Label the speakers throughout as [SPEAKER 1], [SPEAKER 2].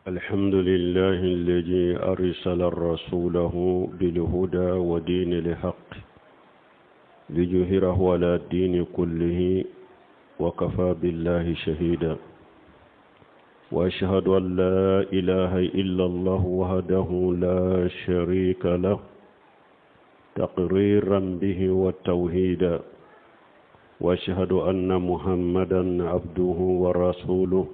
[SPEAKER 1] الحمد لله الذي أرسل رسوله بالهدى ودين الحق ليظهره على الدين كله وكفى بالله شهيدا وأشهد أن لا إله إلا الله وحده لا شريك له تقريرا به والتوحيدا وأشهد أن محمدا عبده ورسوله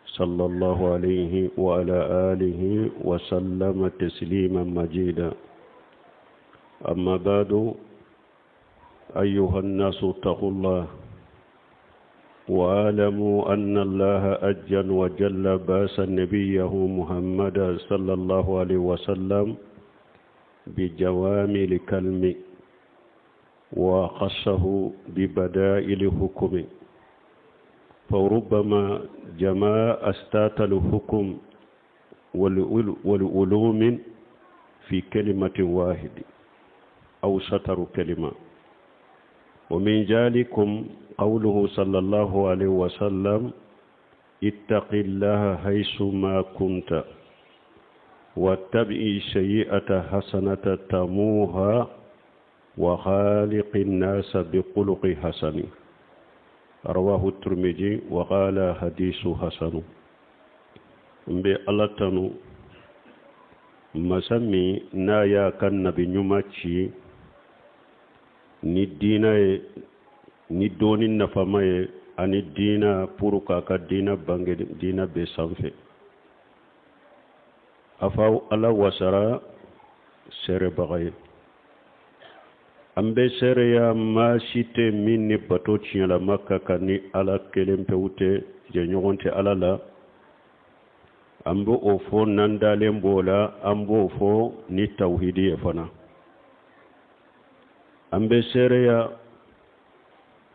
[SPEAKER 1] صلى الله عليه وعلى آله وسلم تسليما مجيدا. أما بعد، أيها الناس اتقوا الله واعلموا أن الله أجل وجل باس نبيه محمد صلى الله عليه وسلم بجوامع الكلم وخصه ببدائل حكم، فربما جمع أستات الحكم والعلوم في كلمة واحدة أو سطر كلمة. ومن ذلكم قوله صلى الله عليه وسلم: اتق الله حيث ما كنت واتبع السيئة حسنة تموها وخالق الناس بخلق حسن. رواه الترمذي وقال حديث حسن. الله تنو مسمي نايا كان نبي نيوماتشي ni dina ni doni nafamaye ani dina puruka ka dina bange dina be sanfe afa ala wasara sere bagaye ambe sere ya mashite minni bato la makka kani ala kelempe ute je nyogonte ala la ambo ofo nandale mbola ambo ofo ni tauhidi fana ambe sereya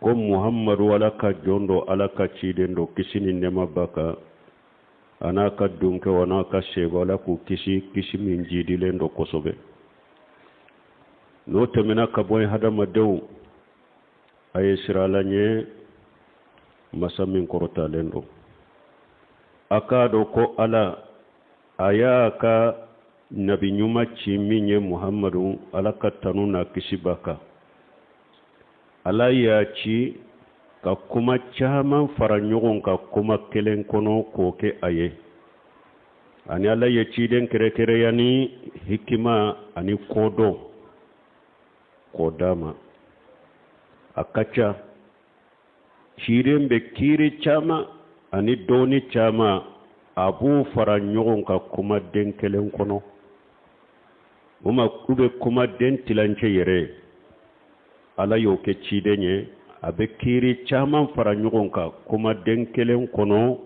[SPEAKER 1] ko muhammadu wala ka jondo ala ka cidendo kisini nema baka anaka dunke wana ka shego ala ku kisi min jidilendo kosobe no temena ka boy hadama dew ay siralanye masamin korota lendo akado ko ala ayaka nabi nyuma chiminye muhammadu ala ka tanuna kisi baka ala ya ci ka kuma caman fara ɲɔgɔn ka kuma kelen kɔnɔ k'o kɛ a ye ani ala ye ciden kɛrɛkɛrɛya ni hikima ani kodɔn k'o d'a ma a ka ca ciden bɛ kiiri caman ani dɔɔni caman a b'u fara ɲɔgɔn ka kuma den kelen kɔnɔ o ma k'u bɛ kuma den tilancɛ yɛrɛ ala y'o kɛ ciden ye a bɛ kiiri caman fara ɲɔgɔn kan kuma den kelen kɔnɔ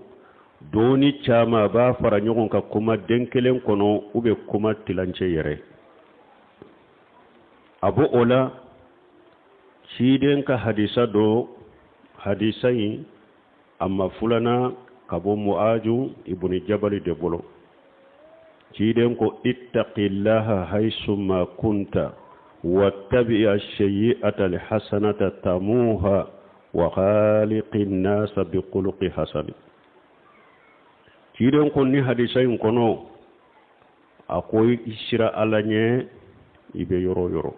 [SPEAKER 1] dɔɔni caman a b'a fara ɲɔgɔn kan kuma den kelen kɔnɔ u bɛ kuma tilancɛ yɛrɛ a bɔ o la ciden ka hadisa do hadisa in a ma fulana ka bɔ mu'aju ibn jabal de bolo ciden ko ittaqillaha haysuma kunta واتبع السيئة الحسنة تموها وخالق الناس بخلق حسن. كيرن كوني حديثين كونو akoy isira alanye ibe yoro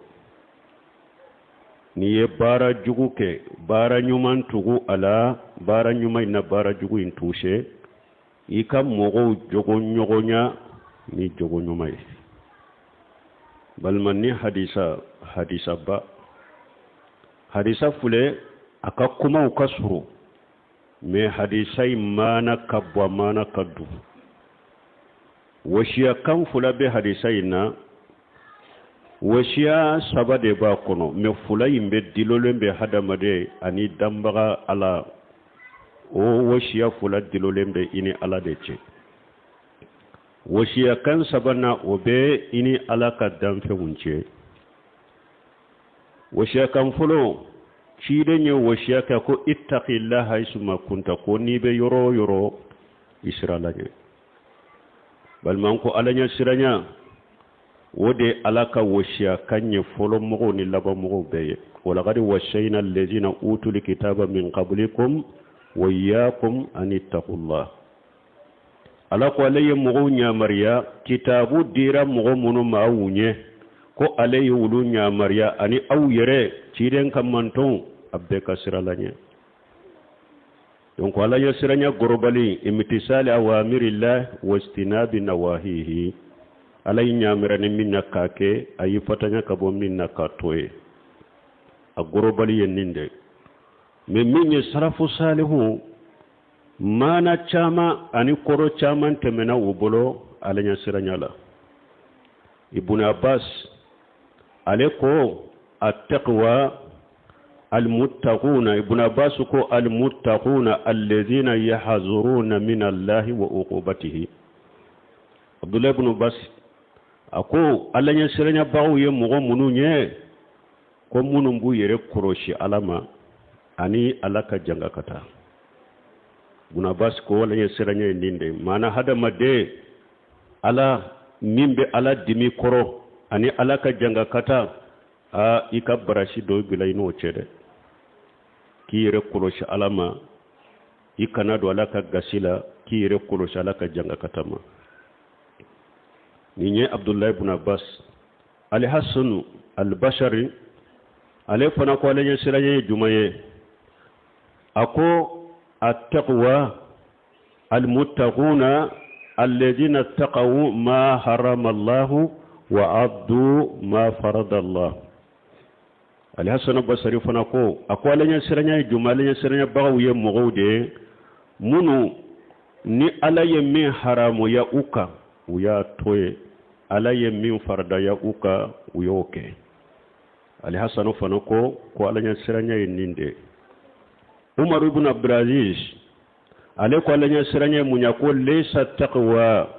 [SPEAKER 1] ni ye bara jugu ke bara nyuman tugu ala bara nyumay na bara jugu in touché ika mogo jogo nyogonya ni jogo nyumay balmanni hadisa ba hadisa fule aka kuma ukasuru me hadisai mana kabwa mana kaddu washiya kan fula be hadisai na washiya sabade ba kono me fula yimbe dilole be hadamade ani dambaga ala o washiya fula dilole be ini ala de ce wasiya kan sabana obe ini alaka danfe wunce wasiya kan fulo ci denye wasiya ka ko ittaqillaha haysuma kunta ko ni be yoro isralaje balman ko alanya siranya wode alaka wasiya kanye folo mo ni laba mo be wala gadi wasayna allazina utul kitaba min qablikum wa iyyakum an ittaqullah ala ko alaye mogo nyamariya kitabu dira mogo munu maawunye ko alaye wulu nyamariya ani aw yere ciden kamanton abbe kasiralanye donc ala yasiranya gorobali imtisali awamirillah wastinabi nawahihi alay nyamirani minna kake ayi fatanya kabo minna katoye a gorobali yeninde me minye sarafu salihu mana chama ani koro chama temena ubolo alanya siranya la ibn abbas aleko at-taqwa المتقون ابن عباس كو المتقون الذين يحذرون من الله وعقوبته عبد الله بن عباس ako alla nya serenya bawo ye mogo munu nye ko munu mbu yere koroshi alama ani alaka janga kata ibn abbas ko alla nya serenya ninde mana hada made ala mimbe ala dimi koro ani alaka janga kata a ikabarashi do bilayno cede kire koloshi alama ikanado alaka gasila kire koloshi alaka janga katama ninye abdullah ibn abbas ali hasan al-bashari ale fana ko ale siranye jumaye ako at-taqwa al-muttaquna alladhina taqaw ma harama Allah wa abdu ma farada Allah ali hasan al-basri fana ko ako ale siranye jumale siranye bagawiye mogode munu ni alaye min haramu ya uka uya toye alaye min farda ya uka uyoke ali hasan fana ko alaye siranye ninde umar ibn abdulaziz ale ko alaye siranye munya ko laysa taqwa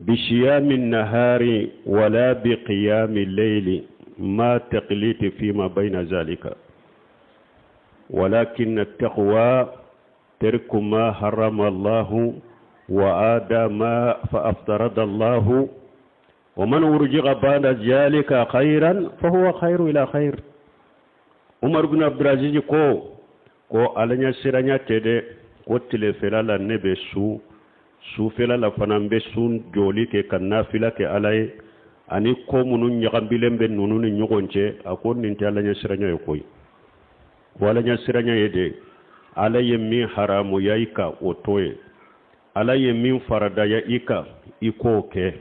[SPEAKER 1] بشيام النهار ولا بقيام الليل ما تقليت فيما بين ذلك ولكن التقوى ترك ما حرم الله وآدى ما فأفترض الله ومن ورجغ بعد ذلك خيرا فهو خير إلى خير عمر بن عبد العزيز ko alanya siranya tede ko telefela la nebe su fela la fanambe sun joli ke kanafila ke alay ani ko munun nyagambilembe nunu ni nyogonche akon ninti alanya siranya yokoy wala nya siranya yede alaye min haramu yaika otoye alaye min farada ya ika ikoke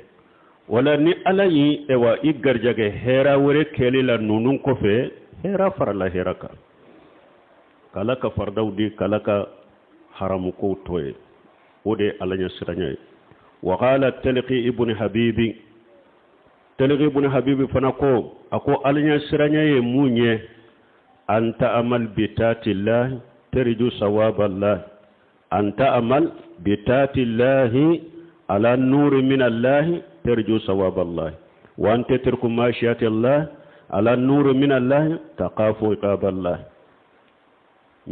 [SPEAKER 1] wala ni alayi ewa igarjage hera wore kelila nunun kofe hera farala heraka kalaka fardaudi kalaka haramu ko toye ودي على سرناي وقال تلقي ابن حبيب فنكو اكو على سرناي مونيه انت عمل بتات الله ترجو ثواب الله انت عمل بتات الله على النور من الله ترجو ثواب الله وانت ترك ماشيات الله على النور من الله تخاف عقاب الله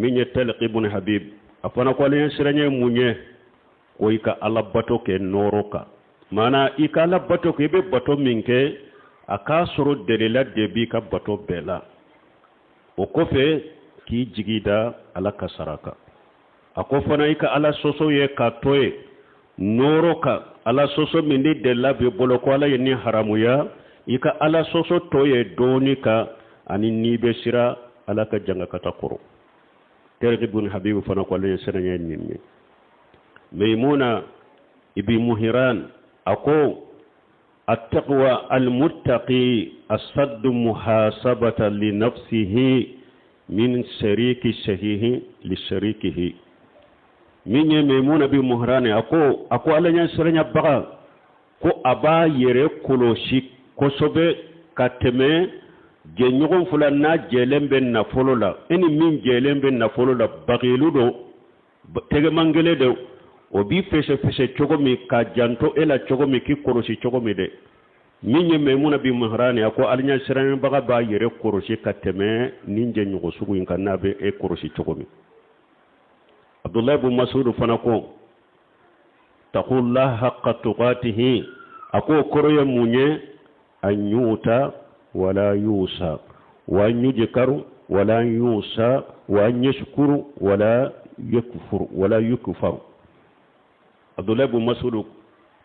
[SPEAKER 1] من تلقي ابن حبيب افنكو على سرناي مونيه ko ika ala bato ke noroka mana ika ala bato ke be bato minke aka soro delela debi ka bato bela o kofe ki jigida ala kasaraka akofana ika ala soso ye katoye noroka ala soso mindi dela be boloko ala yeni haramu ya ika ala soso toye donika ani nibe sira ala ka janga katakoro tergibun habibu fana ko ala senanya ninni ميمونة ابن مهران أقول التقوى المتقي الصد محاسبة لنفسه من شريك الشهيه لشريكه من ميمونة ابن مهران أقول ألا ينسرن يبقى كو أبا يري كلوشي كو سبه كتمي جنيغن فلانا جيلن بن نفولو لا إني من جيلن بن نفولو لا بغيلو دو تغمانجلي دو obi fese chogomi ka janto ela chogomi ki koroshi chogomi de minye memuna bi muhrani ako alinya sirani baga ba yere koroshi kateme ninje nyugo sugu inkanabe e koroshi chogomi abdullah ibn mas'ud fanako taqullah haqqa tuqatihi ako koroye munye anyuta wala yusa wa nyujkaru wala yusa wa nyashkuru wala yakfur wala yukfar Abdullah ibn Mas'ud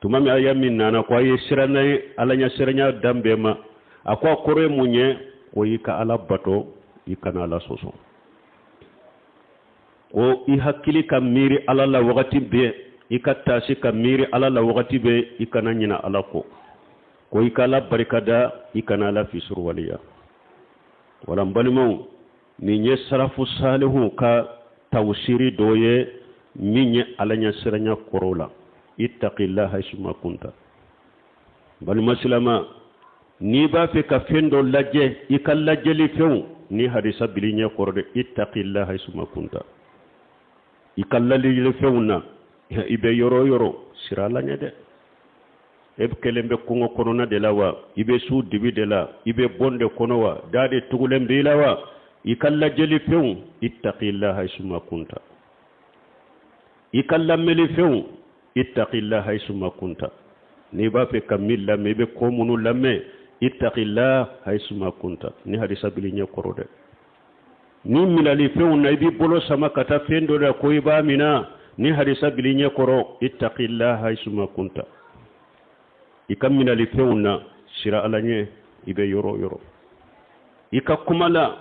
[SPEAKER 1] tumami ayamin nana ko ayi sirana alanya siranya dambe ma akwa kore munye ko yika ala bato ikana ala soso o i hakili ka miri ala la wakati be ikatasi ka miri ala la wakati be ikana nyina ala ko ikala barikada ikana ala fisur waliya wala mbalimo ni nye sarafu salihu ka tawsiri doye minye alanya siranya korola ittaqillaha isma kunta balima silama ni ba fe ka fendo laje ikalla jeli few ni hadisa bilinya korode ittaqillaha isma kunta ikalla li fewna ibe yoro sirala nyade eb kelembe kungo konona de lawa ibe su dibi de la ibe bonde konowa dade tugulembe lawa ikalla jeli few ittaqillaha isma kunta ikalla meli few ittaqillaha isma kunta ni ba fe kamilla mebe ko munu lamme ittaqillaha isma kunta ni hadisa bilinya korode ni milali few na ibi bolo sama kata fendo da ko iba mina ni hadisa bilinya koro ittaqillaha isma kunta ikamina li fewna sira alanye ibe yoro ikakumala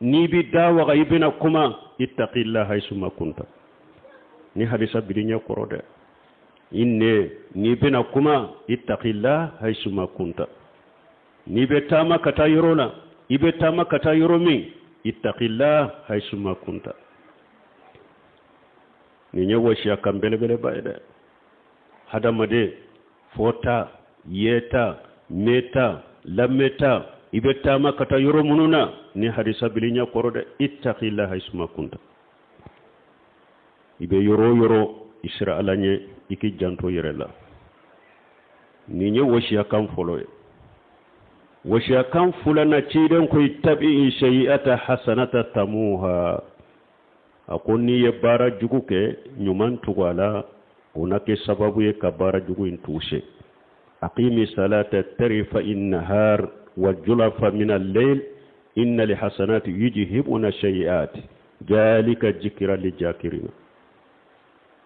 [SPEAKER 1] ni bi dawa ga ibina kuma ittaqillaha isma kunta ni hadisa bilinya korode inne ni bina kuma ittaqillaha isma kunta ni be tama kata yorona ibe tama kata yoromi ittaqillaha isma kunta ni nyawo shi akambele bele bayde hadamade fota yeta meta lameta ibe tama kata yoro mununa ni hadisa bilinya korode ittaqillaha isma kunta ibe yoro isra alanye iki janto yerela ni nye woshiya kan foloye woshiya kan fulana ciden ko tabi shay'ata hasanata tamuha akonni ye bara juguke nyuman tugala onake sababu ye ka bara jugu intushe aqimi salata tarifa in-nahar wa julafa min al-layl inna li hasanati yujhibuna shay'at jalika jikra li jakirina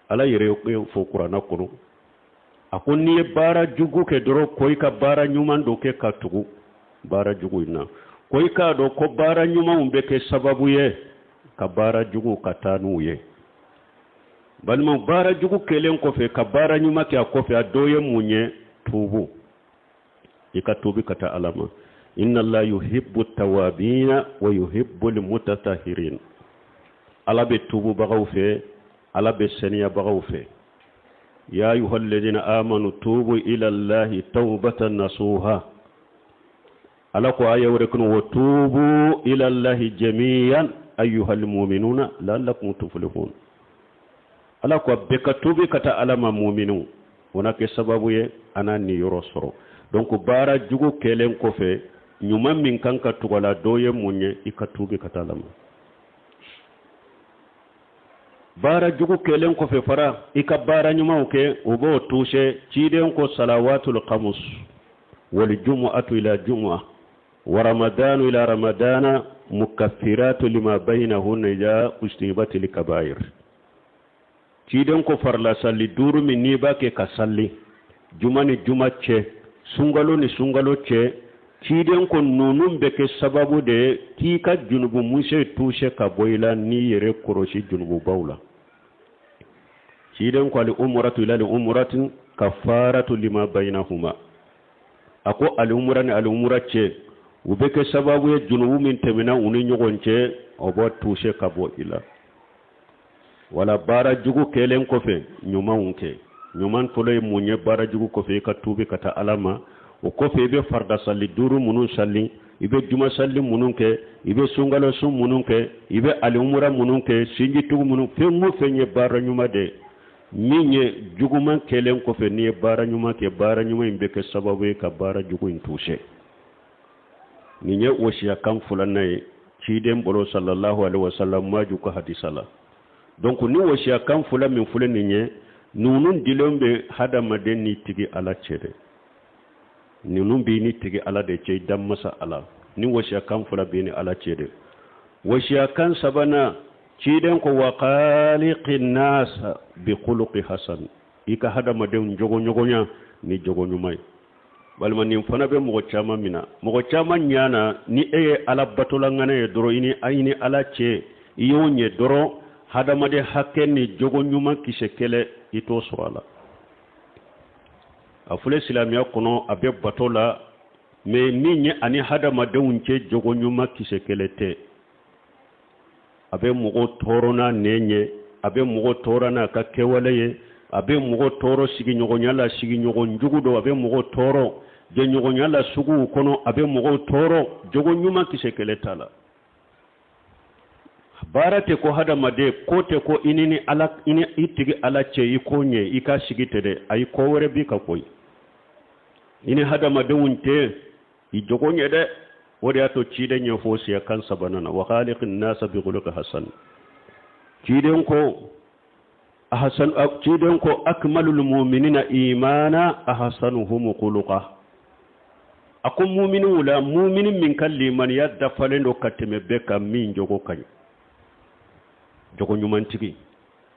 [SPEAKER 1] ala yere fo qur'ana kono akonni bara jugu ke doro koy ka bara nyuman do ke katugu bara jugu ina koy ka do ko bara nyuman be ke sababu ye ka bara jugu katanu ye balma bara jugu kelen ko fe ka bara nyuma ke ko fe adoye munye tubu ikatubi kata alama inna allaha yuhibbu at-tawabina wa yuhibbu al-mutatahhirin ala be tubu bagaw fe ala be seniya bagaw fe ya ayyuhal ladina amanu tubu ila allahi tawbatan nasuha ala ko ayawre kun wa tubu ila allahi jami'an ayyuhal mu'minuna la'allakum tuflihun ala ko be ka tubi kata alama mu'minu wonake sababu ye anani yoro soro donc bara jugo kelen ko fe nyuma min kanka tugola doye munye ikatubi kata alama bara jugu kelen ko fe fara ika bara nyuma oke obo tushe ciden ko salawatul khamus wal jumu'atu ila jumu'ah wa ramadanu ila ramadana mukaffiratu lima bainahunna ila ustibati kaba'ir ciden ko farla salli duru min ni bake ka salli jumani jumace sungalo ni sungalo ce ciden ko nunun beke sababu de tika junubu mushe tushe ka boyla ni yere koroshi junubu bawla ciden ko al umratu ila al umratin kafaratu lima bainahuma ako al umrani al umrace ubeke sababu ye junubu min temina uni nyogonce obo tushe ka bo ila wala bara jugu kelen ko fe nyuma unke nyuman tole munye bara jugu ko fe ka tubi kata alama o ko fe be farda salli duru munun salli ibe juma salli munun ke ibe sungalo sum munun ke ibe ali umura munun ke sinji tugu munun fe mo fe nye bara nyuma de minye jugu man kelen ko fe ni bara nyuma ke bara nyuma imbe ke sababu ka bara jugu intushe ninye woshiya kan fulanay ciden bolo sallallahu alaihi wasallam maju ko hadisala donc ni woshiya kan fulan min fulan ninye nunun dilombe hada maden ni tigi ala cede nunun bi ni tigi ala de ce dam masa ala ni woshiya kan fulan bi ni ala cede woshiya kan sabana ciden ko wa khaliqin nas bi khuluqi hasan ika hada maden jogo nyogonya ni jogo nyumai balma ni fana be mo chama mina mo chama nyana ni ala batola ngane doro ini ayini ala che iyonye doro hada made hakke ni jogo nyuma kisekele ito swala afule silamiya kono abe batola me ninye ani hada maden che jogo nyuma kisekele te abe mugo torona nenye abe mugo torana ka kewalaye abe mugo toro sigi nyogonyala sigi nyogon jugudo abe mugo toro je nyogonyala sugu kono abe mugo toro jogo nyuma kisekele tala barate ko hada made kote ko inini ala ini itigi ala che ikonye ika sigitede ay ko wore bi ka koy ini hada made wunte I jogonye de wodi ato cide nyofo siya kan sabanana wa khaliqin nas bi khuluq hasan ciden ko ahsan ciden ko akmalul mu'minina imana ahsanuhum khuluqa akum mu'minu la mu'minin min kalli man yadda falendo kateme be kam min jogo kany jogo nyumantigi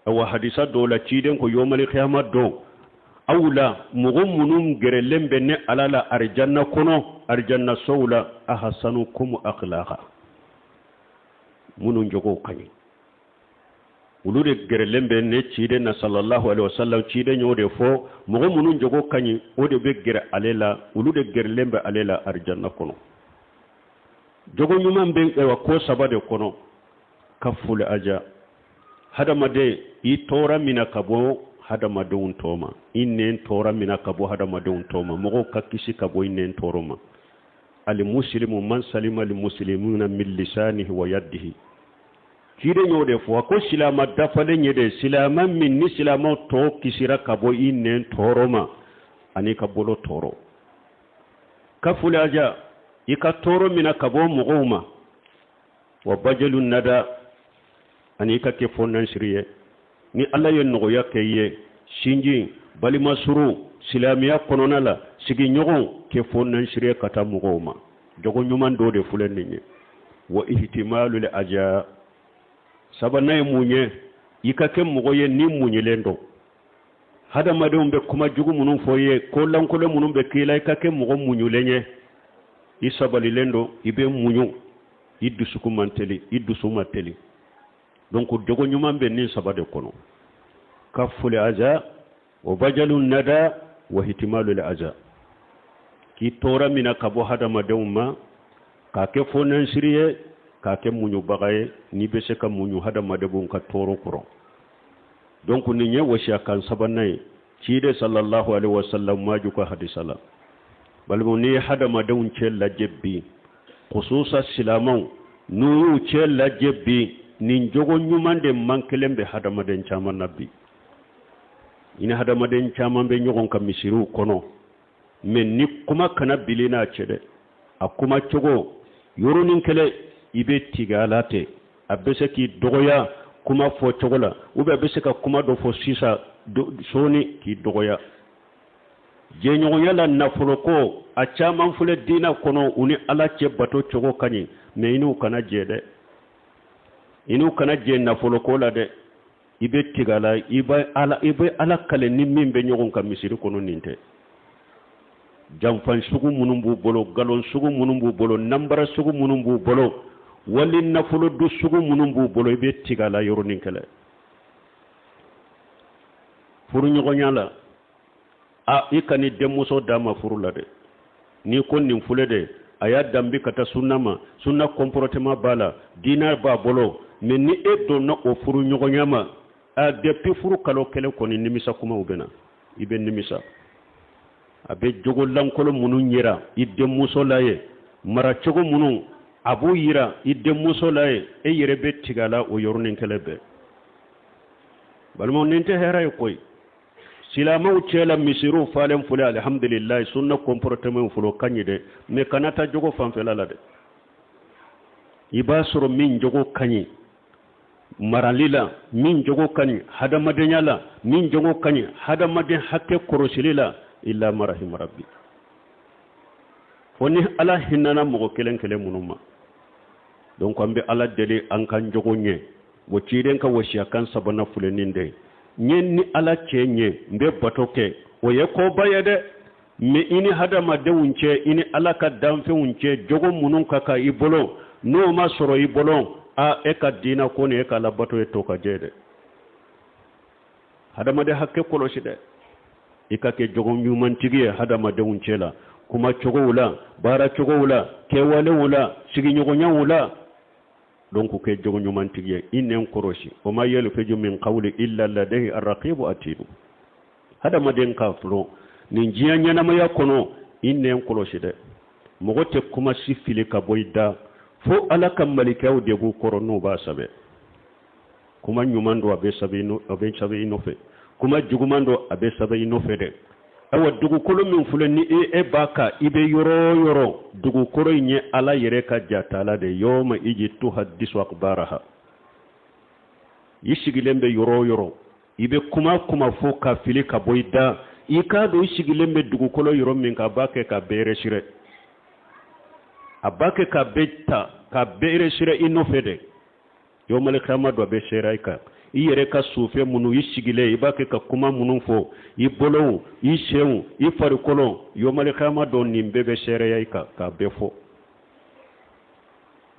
[SPEAKER 1] awa hadisa do la ciden ko yomal qiyamah do awla mugumunum gerelembe ne alala arjanna kono arjanna sawla ahsanukum akhlaqa munun jogo kany ulude gerelembe ne cide na sallallahu alaihi wasallam cide nyode fo mugumunun jogo kany ode be gere alela ulude gerelembe alela arjanna kono jogo nyumam be wa ko sabade kono kaful aja hada made I tora mina kabo hada madun toma innen tora mina kabo hada madun toma mogo kakisi kabo innen toroma al muslimu man salima al muslimuna min lisanihi wa yadihi kire nyode fo ko silama dafale nyede silama min ni silama to kisira kabo innen toroma ani kabolo toro kafulaja ika toro mina kabo mogoma wa bajalun nada ani ka ke fonnan shiriye ni Allah yen no yakeye shinji bali masuru silamiya kononala sigi nyogon ke fonnan shiriye kata mogoma jogo nyuman do de fulen ni wa ihtimalu li aja sabana munye ikake mogoye ni munye lendo hada madum be kuma jugu munun foye ko lankole munun be kila ikake mogo munyu lenye isabali lendo ibe munyu iddu sukumanteli iddu sumateli donc jogo nyuman be ni sabade kono kaful aja wa bajalun nada wa ihtimalu li aja ki tora mina kabo hada madum ka ke fonan shiriye ka ke munyu bagaye ni be se ka munyu hada madabun ka toro kuro donc ni nye wasi kan sabanay cide sallallahu alaihi wasallam maju ko hadisala balmo ni hada madawun ce la jebbi khususa silamon nuru ce la jebbi nin jogo nyumande mankelembe hada maden chama nabi ina hada maden chama be nyogon kam misiru kono men ni kuma kana bilina cede akuma cogo yorunin kele ibe tigalate abese ki dogoya kuma fo cogola ube abese ka kuma do fo sisa soni ki dogoya je nyogonya la nafulo ko a chaman fule dina kono uni ala ce bato cogo kani me inu kana jede inu kana je nafulo ko la de ibe tigala ibe ala kale ni mimbe nyogon ka misiri kono ninte jamfan sugu munumbu bolo galon sugu munumbu bolo nambara sugu munumbu bolo wali nafulo du sugu munumbu bolo ibe tigala yoronin kala furu nyogonyala a ikani demuso dama furu la de ni kon nin fule de aya dambi kata sunna comportement bala dina ba bolo men ni eddo no o furu nyogonyama a depuis furu kalo kele koni nimisa kuma ubena ibe nimisa abe jogo lankolo munu nyira idde muso laye mara chogo munu abu yira idde muso laye e yere be tigala o yornin kelebe balmo ninte hera koy silama uchela misiru falem fule alhamdulillah sunna comportement fulo kanyide me kanata jogo fanfela la de ibasoro min jogo kanyi maralila min jogo kanyi hada madenyala min jogo kanyi hada maden hakke korosilila illa marahim rabbi foni ala hinana mo kelen munuma donc ambe ala deli an kan jogonye wo ciden ka wasiya kan sabana fuleninde nyenni ala cenye mbe batoke o ye ko bayade me ini hadama de wunce ini ala ka danfe wunce jogo munun kaka ibolo no ma soro ibolo a e ka dina ko ne ka labato e to ka jede hadama de hakke koloshi de ikake jogo nyuman tigiye hadama de wunce la kuma cogo wula bara cogo wula kewale wula sigi nyogonya wula donc ke jogo nyuman tigiye inen koroshi o ma yelu feju min qawli illa ladayhi arraqibu atidu hadama den ka flo ni njiya nyana ma yakono inen koroshi de mogote kuma sifile ka boyda fo ala kam malikaw de bu korono ba sabe kuma nyumando abe sabe no fe kuma jugumando abe sabe no fe de awa dugukolo min fulen ni e baka ibe yoro dugukolo nye ala yere ka jatala de yoma iji tuhaddisu akbaraha yishigilembe yoro ibe kuma fo ka fili ka boyda ika do yishigilembe dugukolo yoro min ka bake ka bere shire abake ka beta ka bere shire ino fede yoma le kama do be shiraika iyere ka sufe munu yishigile ibake ka kuma munu fo ibolo ishewu ifarikolo yomale kama don nimbebe shere yaika ka befo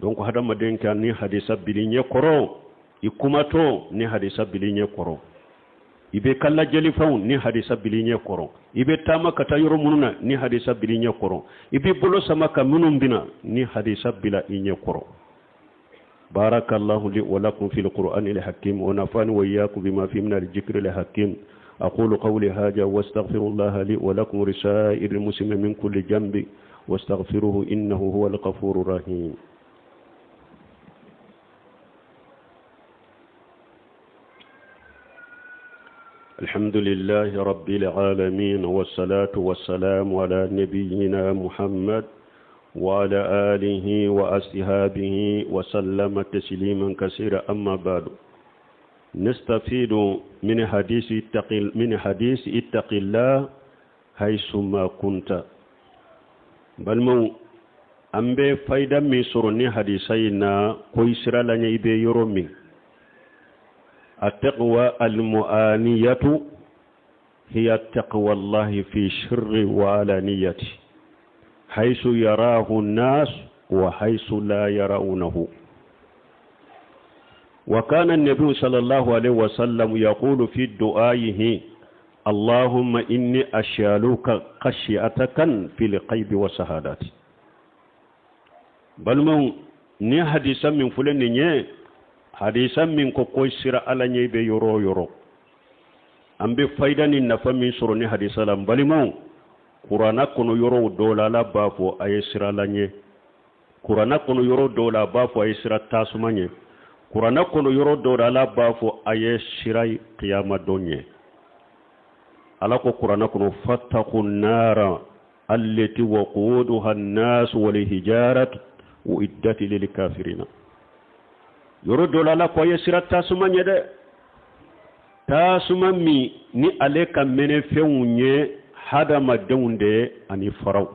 [SPEAKER 1] donc hadama denka ni hadisa bilinye koro ikumato ni hadisa bilinye koro ibe kala jeli faun ni hadisa bilinye koro ibe tama kata yoro mununa ni hadisa bilinye koro ibe bolo sama ka munum bina ni hadisa bila inye koro بارك الله لي ولكم في القرآن الحكيم ونفعني وإياكم بما فيه من الذكر الحكيم أقول قولي هذا واستغفر الله لي ولكم رسائر المسلمين من كل جنب واستغفروه إنه هو الغفور الرحيم الحمد لله رب العالمين والصلاة والسلام على نبينا محمد وعلى آله وأصحابه وسلم تسليما كثيرا أما بعد نستفيد من حديث اتق الله حيثما كنت بل مو أمبي فايدا من سرني حديثينا كويسرا لن يبي يرومي التقوى المؤانية هي التقوى الله في شر وعلانيته حيث يراه الناس وحيث لا يرونه وكان النبي صلى الله عليه وسلم يقول في دعائه اللهم إني أسألك خشيتك في الغيب والشهادة بل من ني حديثا من فلان ني حديثا من كوكوي سير على ني بي يورو ام بي فايدا ني نفا من سرني حديثا لام بل من Kurana kono yoro dola la bafo ayesira lanye Kurana kono yoro dola bafo ayesira tasumanye Kurana kono yoro dola la bafo ayesira qiyama donye alako Kurana kono fattaqun nara allati waquduha an-nas wal hijarat uiddat lil kafirina yoro dola la ko ayesira tasumanye de tasumami ni aleka mene feunye hadama dewnde ani faraw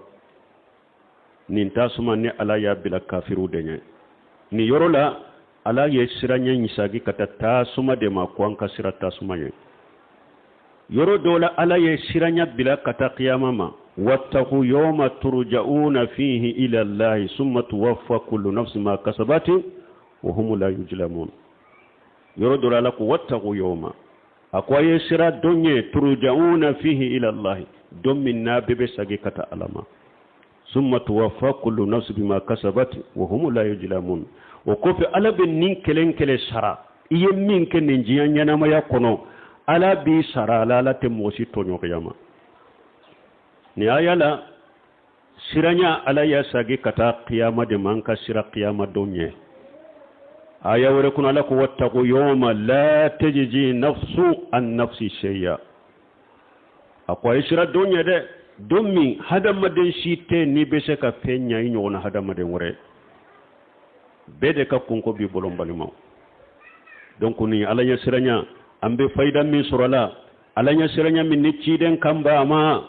[SPEAKER 1] nin tasuma ni ala ya bila kafiru denye ni yorola ala ye siranya nyisagi kata tasuma de ma ko anka sira tasuma ye yoro dola ala ye siranya bila kata qiyamama wattaqu yawma turja'una fihi ila allahi summa tuwaffa kullu nafsin ma kasabat wa hum la yujlamun yoro dola la ko wattaqu yawma akwaye sira donye turja'una fihi ila allahi domina bebe sagi kata alama summa tuwaffa kullu nafs bima kasabat wa hum la yujlamun wa kofi ala bin nin kele sara iye min ke ninjiya nyana ma yakono ala bi sara la te mosi tonyo yama ni ayala siranya ala ya sagi kata qiyama de manka sira qiyama donye aya wore kun ala ko wattaqu yawma la tajji nafsu an nafsi shay'a akwai sira donya de dommi hadama den shite ni be se ka fenya yi nyona hadama den wore bede ka kunko bi bolom balima donc ni alanya siranya ambe fayda min surala alanya siranya min ni ciden kamba ma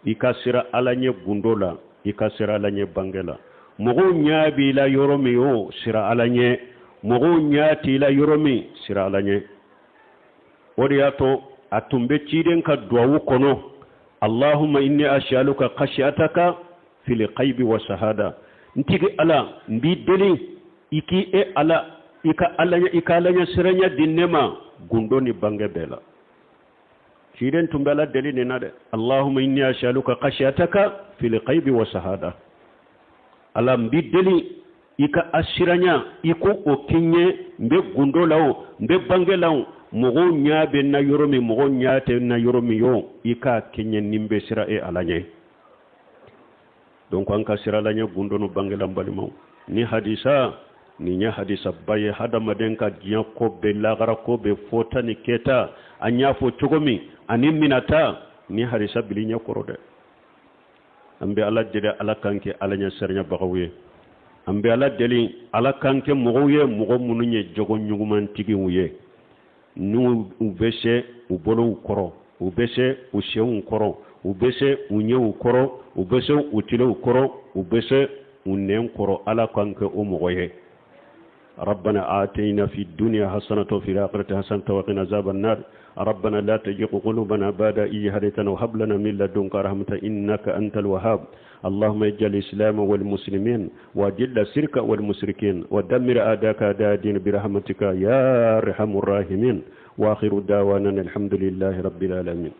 [SPEAKER 1] ikasira alanya gundola ikasira alanya bangela mogo nyabi la yoromi o sira alanya mogo nyati la yoromi sira alanya ورياتو أتنبتشيرين كدواو كنو اللهم إني أسألك خشيتك في الغيب والشهادة نتيجي على بيدلي إكي على إكا على سرنيا دينما غندوني بانغ بلا شيرين تنبلا دليل نادي اللهم إني أسألك خشيتك في الغيب والشهادة على بيدلي ika asiranya iko okinye mbe gundolawo mbe bangelawo mogo nyaabe na yoromi mogo nyaate na yoromi yo ika kinye nimbe sira e alanye donc anka sira alanye gundono bangela mbalimo ni hadisa ni nya hadisa baye hada madenka jiya ko be lagara ko be fota ni keta anya fo chogomi ani minata ni hadisa bilinya korode ambe ala jede ala kanke alanya sernya bagawe ambe ala deli ala kanke mogoye mogo mununye jogo nyuguman tigi wuye nu ubese ubolo ukoro ubese ushe ukoro ubese unye ukoro ubese utile ukoro ubese unnen koro ala kanke o mogoye ربنا آتينا في الدنيا حسنة وفي الآخرة حسنة وقنا عذاب النار ربنا لا تزغ قلوبنا بعد إذ هديتنا وهب لنا من لدنك رحمة إنك أنت الوهاب اللهم اجعل الإسلام والمسلمين وأذل الشرك والمشركين ودمر أعداءك أعداء الدين برحمتك يا أرحم الراحمين وآخر دعوانا الحمد لله رب العالمين.